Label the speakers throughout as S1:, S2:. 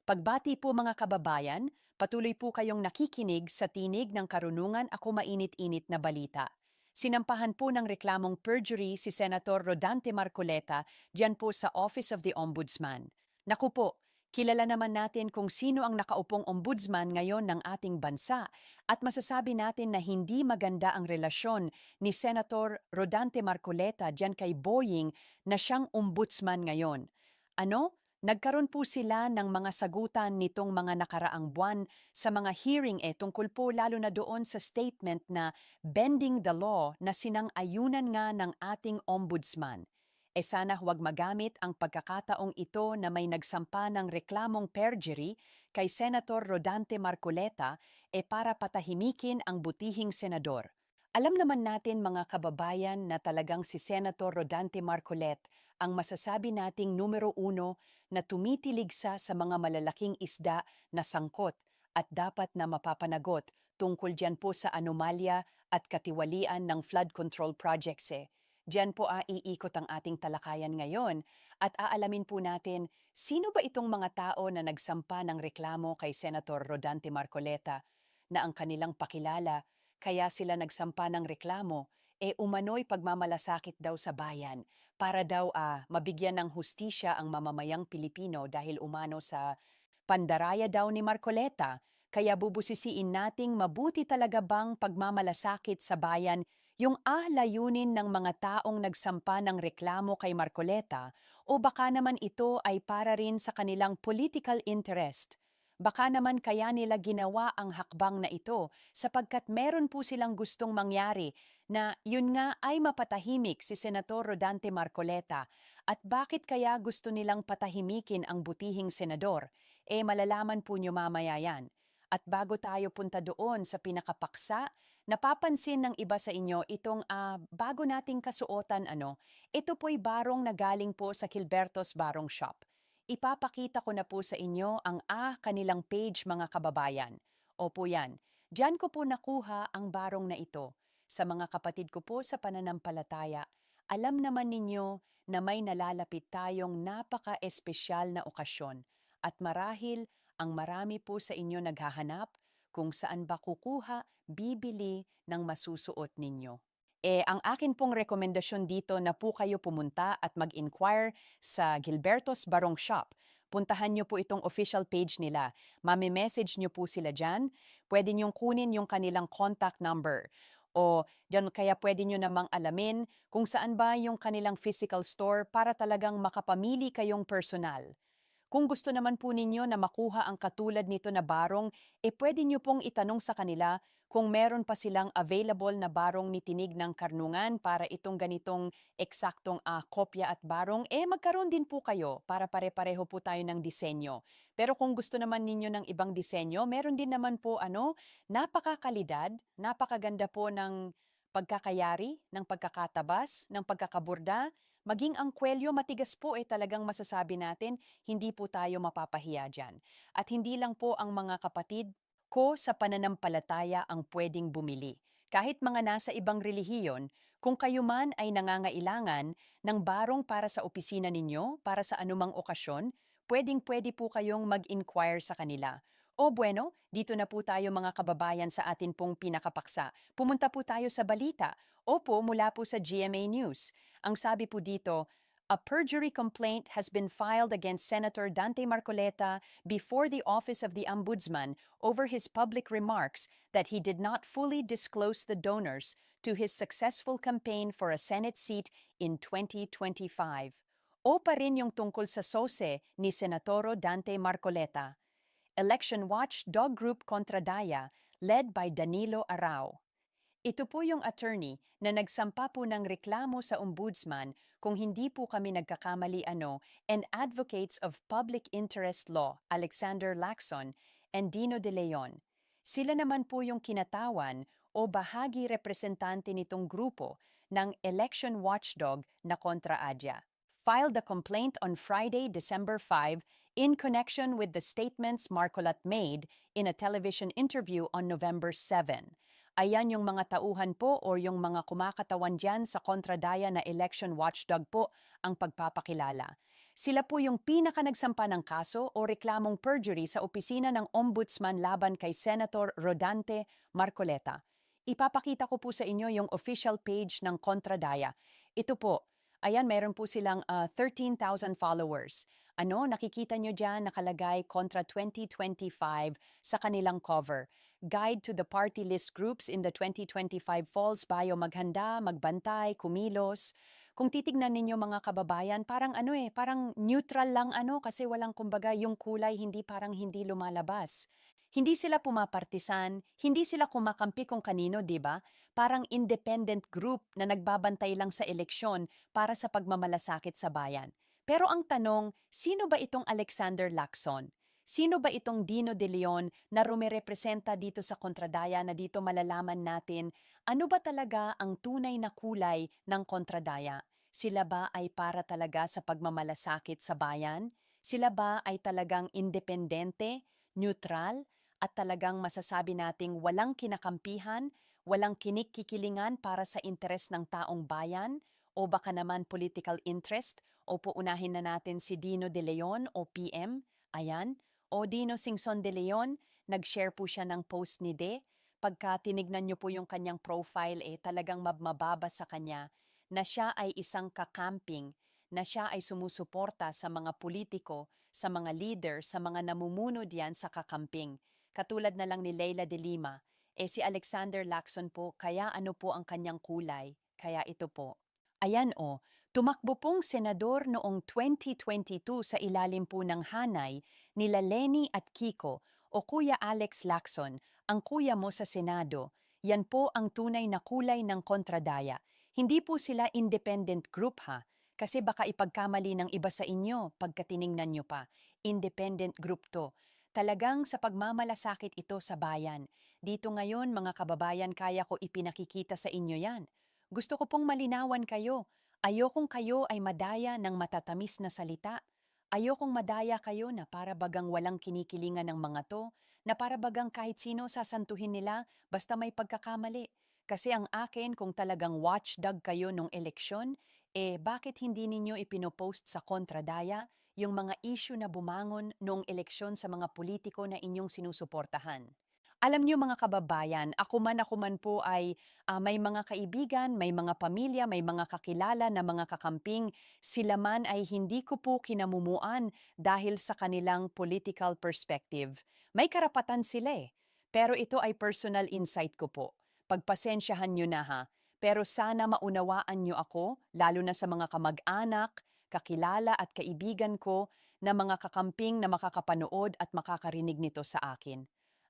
S1: Pagbati po mga kababayan, patuloy po kayong nakikinig sa Tinig ng Karunungan Ako Mainit-Init na Balita. Sinampahan po ng reklamong perjury si Senator Rodante Marcoleta diyan po sa Office of the Ombudsman. Naku po, kilala naman natin kung sino ang nakaupong ombudsman ngayon ng ating bansa at masasabi natin na hindi maganda ang relasyon ni Senator Rodante Marcoleta diyan kay Boying na siyang ombudsman ngayon. Ano? Nagkaroon po sila ng mga sagutan nitong mga nakaraang buwan sa mga hearing tungkol po lalo na doon sa statement na bending the law na sinang-ayunan nga ng ating ombudsman. Sana huwag magamit ang pagkakataong ito na may nagsampa ng reklamong perjury kay Senator Rodante Marcoleta para patahimikin ang butihing senador. Alam naman natin mga kababayan na talagang si Senator Rodante Marcolet ang masasabi nating numero uno na tumitiligsa sa mga malalaking isda na sangkot at dapat na mapapanagot tungkol diyan po sa anomalya at katiwalian ng flood control projects. Diyan po iikot ang ating talakayan ngayon at aalamin po natin sino ba itong mga tao na nagsampa ng reklamo kay Senator Rodante Marcoleta na ang kanilang pakilala kaya sila nagsampa ng reklamo umano'y pagmamalasakit daw sa bayan para daw mabigyan ng hustisya ang mamamayang Pilipino dahil umano sa pandaraya daw ni Marcoleta. Kaya bubusisiin nating mabuti talaga bang pagmamalasakit sa bayan yung layunin ng mga taong nagsampa ng reklamo kay Marcoleta o baka naman ito ay para rin sa kanilang political interest. Baka naman kaya nila ginawa ang hakbang na ito sapagkat meron po silang gustong mangyari na yun nga ay mapatahimik si Senator Rodante Marcoleta. At bakit kaya gusto nilang patahimikin ang butihing senador? Malalaman po nyo mamaya yan. At bago tayo punta doon sa pinakapaksa, napapansin ng iba sa inyo itong bago nating kasuotan ito po'y barong na galing po sa Gilberto's Barong Shop. Ipapakita ko na po sa inyo ang kanilang page mga kababayan. Opo yan. Diyan ko po nakuha ang barong na ito. Sa mga kapatid ko po sa pananampalataya, alam naman ninyo na may nalalapit tayong napaka-espesyal na okasyon at marahil ang marami po sa inyo naghahanap kung saan ba kukuha, bibili ng masusuot ninyo. Ang akin pong rekomendasyon dito na po kayo pumunta at mag-inquire sa Gilberto's Barong Shop. Puntahan nyo po itong official page nila. Message nyo po sila dyan. Pwede nyong kunin yung kanilang contact number. O dyan kaya pwede nyo namang alamin kung saan ba yung kanilang physical store para talagang makapamili kayong personal. Kung gusto naman po ninyo na makuha ang katulad nito na barong, pwede nyo pong itanong sa kanila kung meron pa silang available na barong ni Tinig ng Karunungan para itong ganitong eksaktong kopya at barong, magkaroon din po kayo para pare-pareho po tayo ng disenyo. Pero kung gusto naman ninyo ng ibang disenyo, meron din naman po napakakalidad, napakaganda po ng pagkakayari, ng pagkakatabas, ng pagkakaburda, maging ang kwelyo matigas po talagang masasabi natin, hindi po tayo mapapahiya dyan. At hindi lang po ang mga kapatid ko sa pananampalataya ang pwedeng bumili. Kahit mga nasa ibang relihiyon, kung kayo man ay nangangailangan ng barong para sa opisina ninyo, para sa anumang okasyon, pwedeng-pwede po kayong mag-inquire sa kanila. O bueno, dito na po tayo mga kababayan sa atin pong pinakapaksa. Pumunta po tayo sa balita. Opo, mula po sa GMA News. Ang sabi po dito, a perjury complaint has been filed against Senator Dante Marcoleta before the Office of the Ombudsman over his public remarks that he did not fully disclose the donors to his successful campaign for a Senate seat in 2025. O pa rin yung tungkol sa SOSE ni Senatoro Dante Marcoleta. Election Watchdog Group kontra Daya, led by Danilo Arao. Ito po yung attorney na nagsampa po ng reklamo sa ombudsman kung hindi po kami nagkakamali and advocates of public interest law, Alexander Lacson and Dino De Leon. Sila naman po yung kinatawan o bahagi representante nitong grupo ng election watchdog na kontra Adya. Filed the complaint on Friday, December 5, in connection with the statements Marcolet made in a television interview on November 7. Ayan yung mga tauhan po o yung mga kumakatawan dyan sa kontradaya na election watchdog po ang pagpapakilala. Sila po yung pinaka nagsampa ng kaso o reklamong perjury sa opisina ng Ombudsman laban kay Senator Rodante Marcoleta. Ipapakita ko po sa inyo yung official page ng Kontradaya. Ito po, ayan, meron po silang 13,000 followers. Ano, nakikita nyo dyan nakalagay Kontra 2025 sa kanilang cover. Guide to the party list groups in the 2025 Falls Bio maghanda, magbantay, kumilos. Kung titignan ninyo mga kababayan, parang parang neutral lang kasi walang kumbaga yung kulay hindi parang hindi lumalabas. Hindi sila pumapartisan, hindi sila kumakampi kung kanino, 'di ba? Parang independent group na nagbabantay lang sa eleksyon para sa pagmamalasakit sa bayan. Pero ang tanong, sino ba itong Alexander Lacson? Sino ba itong Dino de Leon na rumerepresenta dito sa Kontradaya na dito malalaman natin ano ba talaga ang tunay na kulay ng Kontradaya? Sila ba ay para talaga sa pagmamalasakit sa bayan? Sila ba ay talagang independente, neutral, at talagang masasabi nating walang kinakampihan, walang kinikkikilingan para sa interes ng taong bayan? O baka naman political interest? O uunahin na natin si Dino de Leon o PM? Ayan. O Dino Singson de Leon, nag-share po siya ng post ni De. Pagka tinignan niyo po yung kanyang profile, talagang mababa sa kanya na siya ay isang kakamping, na siya ay sumusuporta sa mga politiko, sa mga leader, sa mga namumuno diyan sa kakamping. Katulad na lang ni Leila de Lima. Si Alexander Lacson po, kaya ano po ang kanyang kulay? Kaya ito po. Ayan tumakbo pong senador noong 2022 sa ilalim po ng hanay nila Lenny at Kiko o Kuya Alex Lacson, ang kuya mo sa Senado. Yan po ang tunay na kulay ng Kontradaya. Hindi po sila independent group ha, kasi baka ipagkamali ng iba sa inyo pagka tiningnan nyo pa. Independent group to. Talagang sa pagmamalasakit ito sa bayan. Dito ngayon mga kababayan kaya ko ipinakikita sa inyo yan. Gusto ko pong malinawan kayo. Ayokong kayo ay madaya ng matatamis na salita. Ayokong madaya kayo na para bagang walang kinikilingan ng mga to, na para bagang kahit sino sasantuhin nila basta may pagkakamali. Kasi ang akin kung talagang watchdog kayo nung eleksyon, bakit hindi ninyo ipinopost sa Kontradaya yung mga issue na bumangon noong eleksyon sa mga politiko na inyong sinusuportahan? Alam niyo mga kababayan, ako man po ay may mga kaibigan, may mga pamilya, may mga kakilala na mga kakamping, sila man ay hindi ko po kinamumuan dahil sa kanilang political perspective. May karapatan sila pero ito ay personal insight ko po. Pagpasensyahan niyo na ha. Pero sana maunawaan niyo ako, lalo na sa mga kamag-anak, kakilala at kaibigan ko na mga kakamping na makakapanood at makakarinig nito sa akin.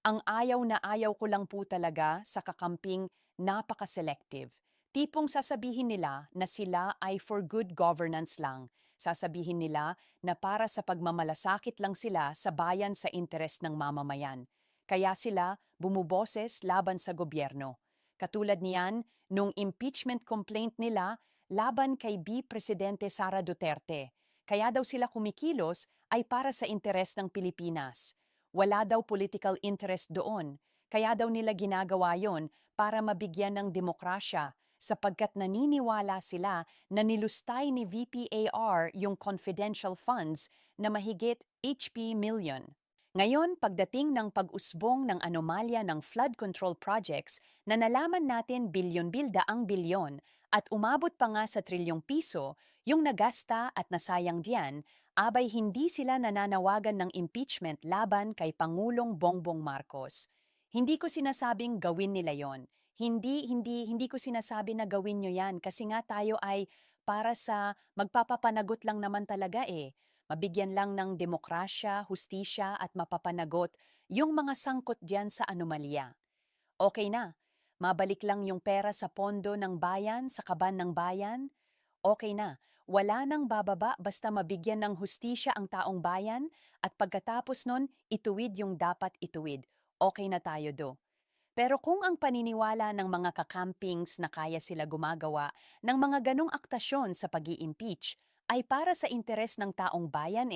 S1: Ang ayaw na ayaw ko lang po talaga sa kakamping napaka-selective. Tipong sasabihin nila na sila ay for good governance lang. Sasabihin nila na para sa pagmamalasakit lang sila sa bayan sa interes ng mamamayan. Kaya sila bumuboses laban sa gobyerno. Katulad niyan, nung impeachment complaint nila laban kay Presidente Sara Duterte. Kaya daw sila kumikilos ay para sa interes ng Pilipinas. Wala daw political interest doon, kaya daw nila ginagawa yon para mabigyan ng demokrasya sapagkat naniniwala sila na nilustay ni VPAR yung confidential funds na mahigit HP million. Ngayon, pagdating ng pag-usbong ng anomalya ng flood control projects na nalaman natin bilyon-bilda ang bilyon at umabot pa nga sa trilyong piso, yung nagasta at nasayang diyan, abay hindi sila nananawagan ng impeachment laban kay Pangulong Bongbong Marcos. Hindi ko sinasabing gawin nila yon. Hindi ko sinasabi na gawin nyo yan kasi nga tayo ay para sa magpapapanagot lang naman talaga mabigyan lang ng demokrasya, hustisya at mapapanagot yung mga sangkot diyan sa anomalya. Okay na, mabalik lang yung pera sa pondo ng bayan, sa kaban ng bayan. Okay na, wala nang bababa basta mabigyan ng hustisya ang taong bayan at pagkatapos nun, ituwid yung dapat ituwid. Okay na tayo do. Pero kung ang paniniwala ng mga kakampings na kaya sila gumagawa ng mga ganong aktasyon sa pag-i-impeach ay para sa interes ng taong bayan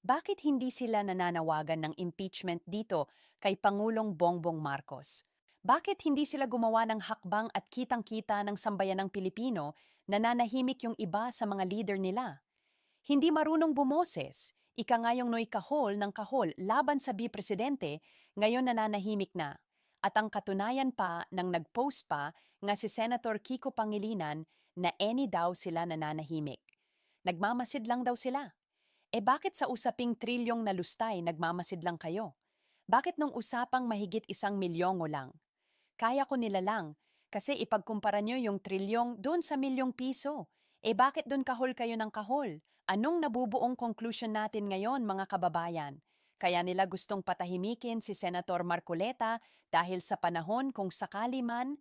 S1: bakit hindi sila nananawagan ng impeachment dito kay Pangulong Bongbong Marcos? Bakit hindi sila gumawa ng hakbang at kitang-kita ng sambayanang Pilipino na nanahimik yung iba sa mga leader nila? Hindi marunong bumoses. Ika nga yung Noy Kahol ng Kahol laban sa Presidente, ngayon nananahimik na. At ang katunayan pa nang nag-post pa nga si Senator Kiko Pangilinan na any daw sila nananahimik. Nagmamasid lang daw sila. Bakit sa usaping trilyong na lustay nagmamasid lang kayo? Bakit nung usapang mahigit 1 milyongo lang? Kaya ko nila lang, kasi ipagkumpara nyo yung trilyong doon sa milyong piso. Bakit doon kahol kayo ng kahol? Anong nabubuong conclusion natin ngayon mga kababayan? Kaya nila gustong patahimikin si Senator Marcoleta dahil sa panahon kung sakali man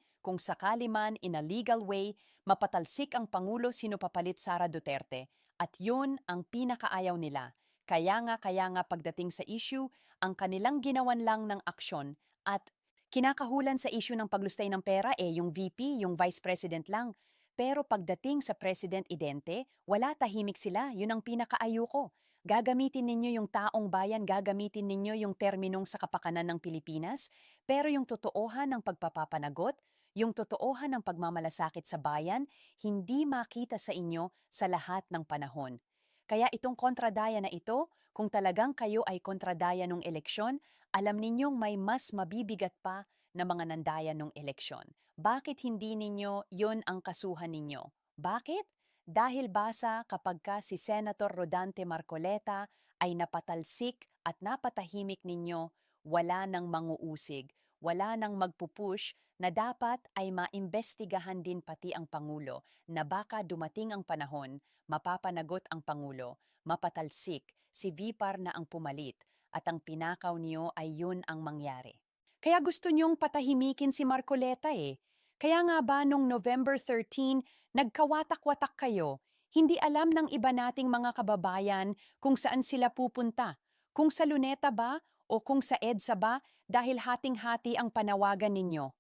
S1: in a legal way, mapatalsik ang Pangulo sino papalit Sara Duterte. At yun ang pinakaayaw nila. Kaya nga pagdating sa issue, ang kanilang ginawan lang ng aksyon at kinakahulan sa issue ng paglustay ng pera yung VP, yung Vice President lang. Pero pagdating sa President Idente, wala, tahimik sila. Yun ang pinakaayoko. Gagamitin ninyo yung taong bayan, gagamitin ninyo yung terminong sa kapakanan ng Pilipinas, pero yung totoohan ng pagpapapanagot, yung totoohan ng pagmamalasakit sa bayan, hindi makita sa inyo sa lahat ng panahon. Kaya itong kontradaya na ito, kung talagang kayo ay kontradaya ng eleksyon, alam ninyong may mas mabibigat pa na mga nandaya ng eleksyon. Bakit hindi ninyo yon ang kasuhan ninyo? Bakit? Dahil basa kapag ka si Senator Rodante Marcoleta ay napatalsik at napatahimik ninyo, wala nang manguusig, wala nang magpupush na dapat ay maimbestigahan din pati ang Pangulo na baka dumating ang panahon, mapapanagot ang Pangulo, mapatalsik, si Vipar na ang pumalit at ang pinakaw niyo ay yun ang mangyari. Kaya gusto niyong patahimikin si Marcoleta eh. Kaya nga ba nung November 13, nagkawatak-watak kayo, hindi alam ng iba nating mga kababayan kung saan sila pupunta, kung sa Luneta ba o kung sa EDSA ba dahil hating-hati ang panawagan ninyo.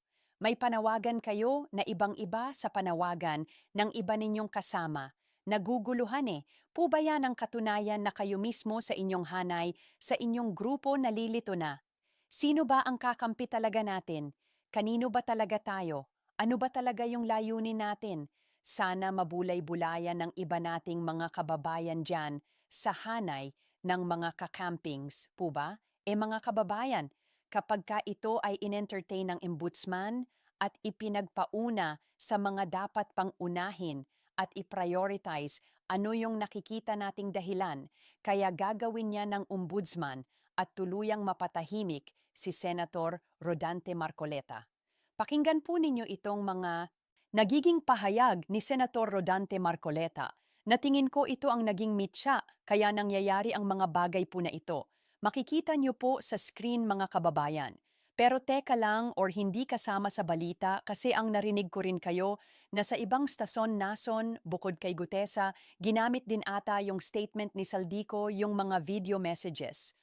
S1: May panawagan kayo na ibang-iba sa panawagan ng iba ninyong kasama. Naguguluhan eh. Po ba yan ang katunayan na kayo mismo sa inyong hanay, sa inyong grupo nalilito na? Sino ba ang kakampi talaga natin? Kanino ba talaga tayo? Ano ba talaga yung layunin natin? Sana mabulay-bulayan ng iba nating mga kababayan dyan sa hanay ng mga kakampings, po ba? Mga kababayan, kapag ka ito ay in-entertain ng ombudsman at ipinagpauna sa mga dapat pang unahin at i-prioritize ano yung nakikita nating dahilan, kaya gagawin niya ng ombudsman at tuluyang mapatahimik si Senator Rodante Marcoleta. Pakinggan po ninyo itong mga nagiging pahayag ni Senator Rodante Marcoleta na tingin ko ito ang naging mitya kaya nangyayari ang mga bagay po na ito. Makikita niyo po sa screen mga kababayan. Pero teka lang or hindi kasama sa balita kasi ang narinig ko rin kayo na sa ibang stasyon nason bukod kay Gutesa, ginamit din ata yung statement ni Saldico yung mga video messages.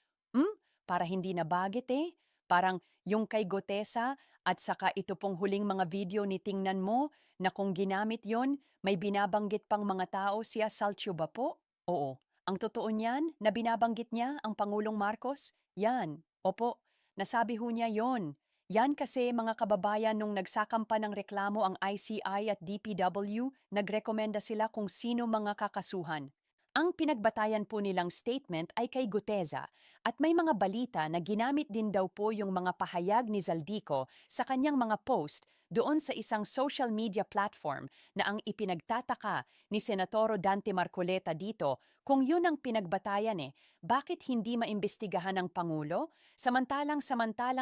S1: Para hindi nabagit eh. Parang yung kay Gutesa at saka ito pong huling mga video ni tingnan mo na kung ginamit yon, may binabanggit pang mga tao siya Salcio ba po? Oo. Ang totoo niyan na binabanggit niya ang Pangulong Marcos? Yan. Opo. Nasabi ho niya yon. Yan kasi mga kababayan nung nagsakampa ng reklamo ang ICI at DPW, nagrekomenda sila kung sino mga kakasuhan. Ang pinagbatayan po nilang statement ay kay Gutesa at may mga balita na ginamit din daw po yung mga pahayag ni Zaldico sa kanyang mga post doon sa isang social media platform na ang ipinagtataka ni Senatoro Dante Marcoleta dito kung yun ang pinagbatayan bakit hindi maimbestigahan ng Pangulo? Samantalang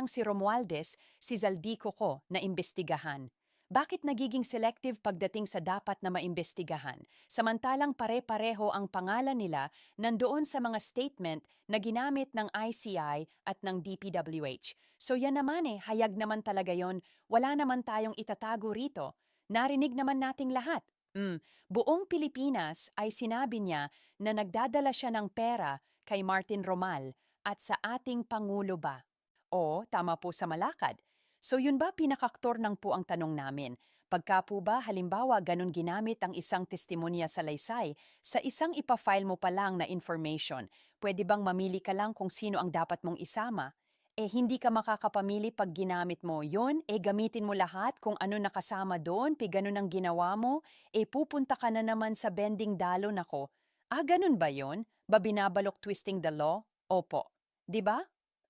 S1: si Romualdez, si Zaldico ko na imbestigahan. Bakit nagiging selective pagdating sa dapat na maimbestigahan? Samantalang pare-pareho ang pangalan nila nandoon sa mga statement na ginamit ng ICI at ng DPWH. So yan naman hayag naman talaga yon. Wala naman tayong itatago rito. Narinig naman nating lahat. Buong Pilipinas ay sinabi niya na nagdadala siya ng pera kay Martin Romal at sa ating Pangulo ba? O tama po sa Malakad. So yun ba pinakaktor ng po ang tanong namin? Pagka po ba halimbawa ganun ginamit ang isang testimonya sa laysay, sa isang ipafile mo pa lang na information, pwede bang mamili ka lang kung sino ang dapat mong isama? Hindi ka makakapamili pag ginamit mo yon, gamitin mo lahat kung ano nakasama doon, ganun ang ginawa mo, pupunta ka na naman sa bending dalo nako. Ganun ba yun? Ba binabalok twisting the law? Opo. 'Di ba?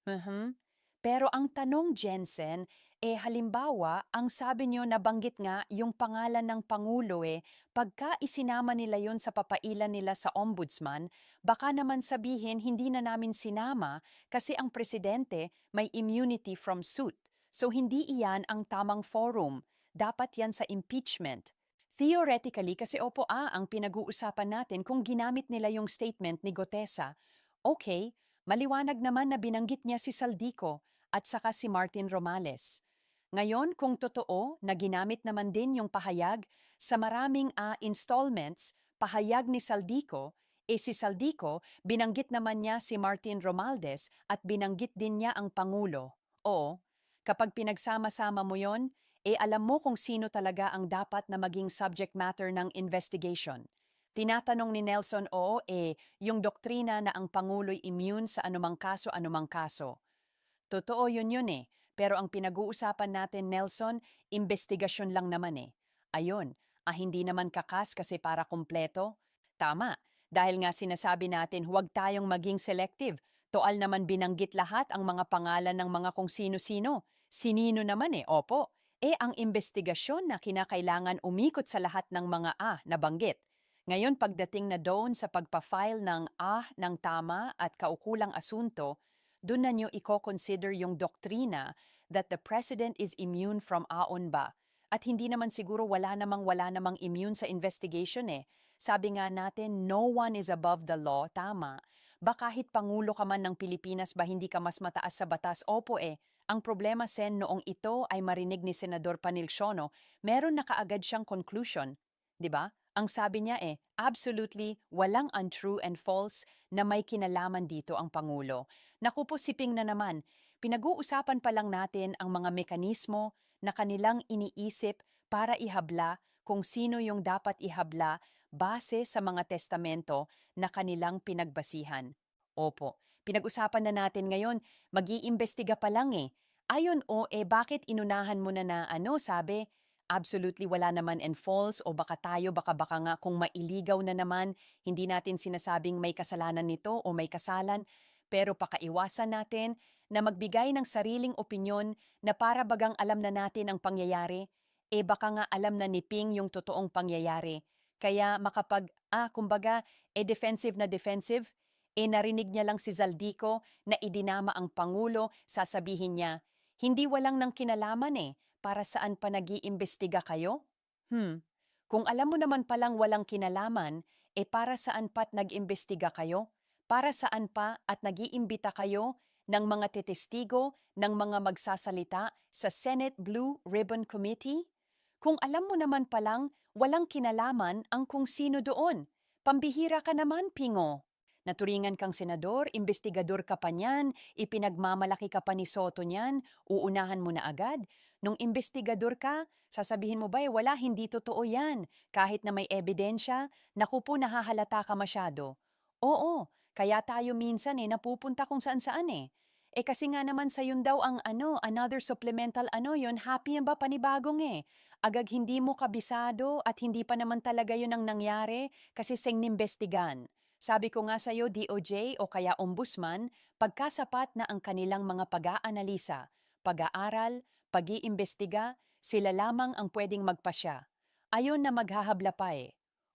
S1: Mhm. Pero ang tanong, Jensen, halimbawa, ang sabi niyo nabanggit nga yung pangalan ng Pangulo pagka isinama nila yon sa papailan nila sa ombudsman, baka naman sabihin hindi na namin sinama kasi ang presidente may immunity from suit. So hindi iyan ang tamang forum. Dapat yan sa impeachment. Theoretically, kasi opo ang pinag-uusapan natin kung ginamit nila yung statement ni Gotesa. Okay, maliwanag naman na binanggit niya si Saldico at saka si Martin Romales. Ngayon, kung totoo na ginamit naman din yung pahayag sa maraming installments, pahayag ni Saldico, si Saldico, binanggit naman niya si Martin Romualdez at binanggit din niya ang Pangulo. Oo, kapag pinagsama-sama mo yon, alam mo kung sino talaga ang dapat na maging subject matter ng investigation. Tinatanong ni Nelson, oo, yung doktrina na ang Pangulo'y immune sa anumang kaso, anumang kaso. Totoo yun pero ang pinag-uusapan natin, Nelson, investigasyon lang naman Ayon, hindi naman kakas kasi para kumpleto. Tama, dahil nga sinasabi natin huwag tayong maging selective. Toal naman binanggit lahat ang mga pangalan ng mga kung sino-sino. Sinino naman opo. Ang investigasyon na kinakailangan umikot sa lahat ng mga nabanggit. Ngayon pagdating na doon sa pagpa-file ng ng tama at kaukulang asunto, doon na nyo i-consider yung doktrina that the president is immune from aon ba. At hindi naman siguro wala namang immune sa investigation Sabi nga natin, no one is above the law, tama. Ba kahit Pangulo ka man ng Pilipinas ba hindi ka mas mataas sa batas? Opo Ang problema sen noong ito ay marinig ni Senador Panilciono, meron na kaagad siyang conclusion. 'Di ba? Ang sabi niya absolutely walang untrue and false na may kinalaman dito ang Pangulo. Naku po siping na naman, pinag-uusapan pa lang natin ang mga mekanismo na kanilang iniisip para ihabla kung sino yung dapat ihabla base sa mga testamento na kanilang pinagbasihan. Opo, pinag-usapan na natin ngayon, mag-iimbestiga pa lang Ayon bakit inunahan mo na sabi, absolutely wala naman and false o baka tayo baka nga kung mailigaw na naman, hindi natin sinasabing may kasalanan nito o may kasalan, pero pakaiwasan natin na magbigay ng sariling opinyon na para bagang alam na natin ang pangyayari, baka nga alam na ni Ping yung totoong pangyayari. Kaya kumbaga, defensive na defensive, narinig niya lang si Zaldico na idinama ang Pangulo, sasabihin niya, hindi walang nang kinalaman para saan pa nag-iimbestiga kayo? Kung alam mo naman palang walang kinalaman, para saan pa't nag-imbestiga kayo? Para saan pa at nag-iimbita kayo ng mga tetestigo, ng mga magsasalita sa Senate Blue Ribbon Committee? Kung alam mo naman palang walang kinalaman ang kung sino doon, pambihira ka naman, Pingo. Naturingan kang senador, investigador ka pa niyan, ipinagmamalaki ka pa ni Soto niyan, uunahan mo na agad. Nung investigador ka, sasabihin mo ba wala, hindi totoo yan. Kahit na may ebidensya, naku po nahahalata ka masyado. Oo, kaya tayo minsan napupunta kung saan-saan kasi nga naman sa yun daw ang another supplemental yun, happy yan ba panibagong Agag hindi mo kabisado at hindi pa naman talaga yun ang nangyari kasi sing nimbestigan. Sabi ko nga sa'yo, DOJ o kaya Ombudsman, pagkasapat na ang kanilang mga pag-aanalisa, pag-aaral, pag-iimbestiga, sila lamang ang pwedeng magpasya. Ayon na maghahabla pa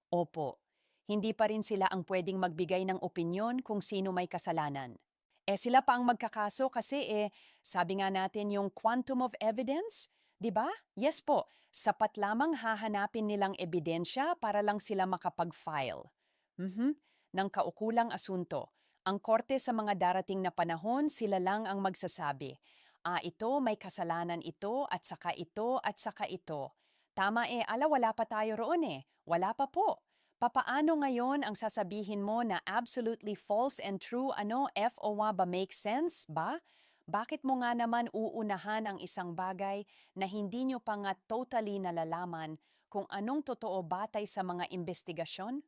S1: Opo, hindi pa rin sila ang pwedeng magbigay ng opinyon kung sino may kasalanan. Sila pa ang magkakaso kasi sabi nga natin yung quantum of evidence, 'di ba? Yes po, sapat lamang hahanapin nilang ebidensya para lang sila makapag-file. Mhm. Ng kaukulang asunto. Ang korte sa mga darating na panahon, sila lang ang magsasabi. Ito, may kasalanan ito, at saka ito, at saka ito. Tama wala pa tayo roon Wala pa po. Papaano ngayon ang sasabihin mo na absolutely false and true FOA ba make sense ba? Bakit mo nga naman uunahan ang isang bagay na hindi nyo pa nga totally nalalaman kung anong totoo batay sa mga investigasyon?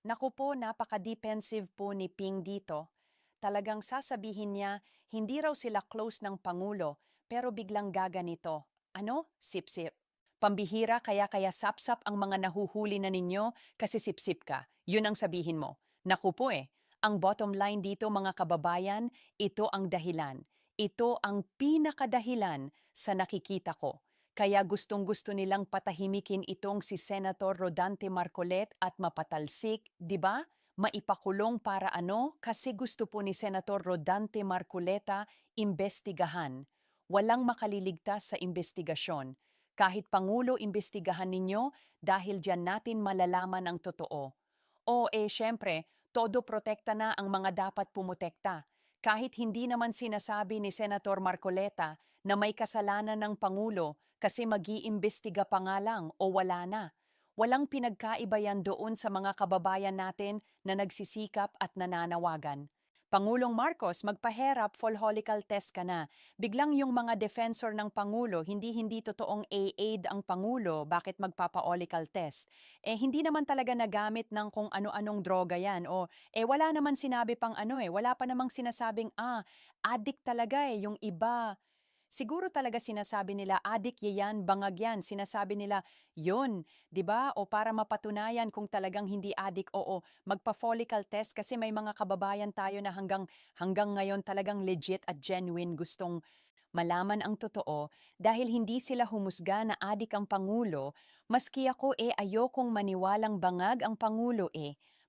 S1: Naku po, napaka-defensive po ni Ping dito. Talagang sasabihin niya, hindi raw sila close ng Pangulo, pero biglang gaganito. Sip-sip. Pambihira kaya sapsap ang mga nahuhuli na ninyo kasi sipsip ka. Yun ang sabihin mo. Naku po eh, ang bottom line dito mga kababayan, ito ang dahilan. Ito ang pinakadahilan sa nakikita ko. Kaya gustong-gusto nilang patahimikin itong si Senator Rodante Marcolet at mapatalsik, di ba? Maipakulong para ano? Kasi gusto po ni Senator Rodante Marcoleta imbestigahan. Walang makaliligtas sa imbestigasyon. Kahit Pangulo imbestigahan ninyo dahil diyan natin malalaman ang totoo. O syempre, todo protekta na ang mga dapat pumotekta. Kahit hindi naman sinasabi ni Senator Marcoleta na may kasalanan ng Pangulo kasi mag-iimbestiga pa nga lang o wala na. Walang pinagkaiba yan doon sa mga kababayan natin na nagsisikap at nananawagan. Pangulong Marcos, magpaherap, follicle test ka na. Biglang yung mga defensor ng Pangulo, hindi totoong aid ang Pangulo, bakit magpapa-olical test? Hindi naman talaga nagamit ng kung ano-anong droga yan. O, wala naman sinabi pang wala pa namang sinasabing, addict talaga yung iba. Siguro talaga sinasabi nila, adik yan, bangag yan. Sinasabi nila, yun, di ba? O para mapatunayan kung talagang hindi adik, oo, magpa-follicle test kasi may mga kababayan tayo na hanggang ngayon talagang legit at genuine gustong malaman ang totoo dahil hindi sila humusga na adik ang Pangulo, maski ako ayokong maniwalang bangag ang Pangulo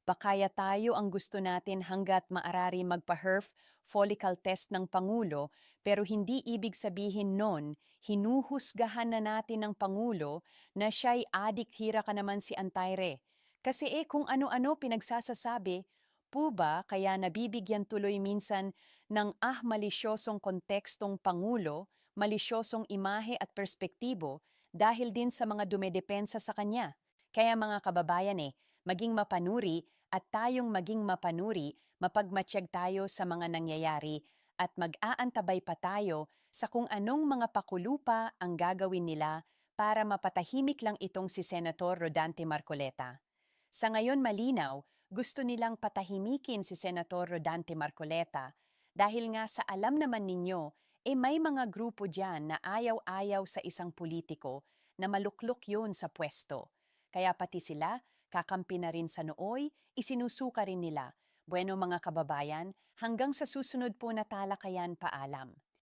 S1: Bakaya tayo ang gusto natin hanggat maarari magpa-HERF follicle test ng Pangulo pero hindi ibig sabihin nun hinuhusgahan na natin ng Pangulo na siya'y adik hira ka naman si Antaire. Kasi kung ano-ano pinagsasasabi, po ba kaya nabibigyan tuloy minsan ng malisyosong kontekstong Pangulo, malisyosong imahe at perspektibo dahil din sa mga dumedepensa sa kanya. Kaya mga kababayan maging mapanuri at tayong maging mapanuri, mapagmatsyag tayo sa mga nangyayari at mag-aantabay pa tayo sa kung anong mga pakulupa ang gagawin nila para mapatahimik lang itong si Senator Rodante Marcoleta. Sa ngayon malinaw, gusto nilang patahimikin si Senator Rodante Marcoleta dahil nga sa alam naman ninyo, may mga grupo dyan na ayaw-ayaw sa isang politiko na maluklok yun sa pwesto. Kaya pati sila, kakampi na rin sa nooy, isinusuka rin nila. Bueno mga kababayan, hanggang sa susunod po na talakayan, paalam.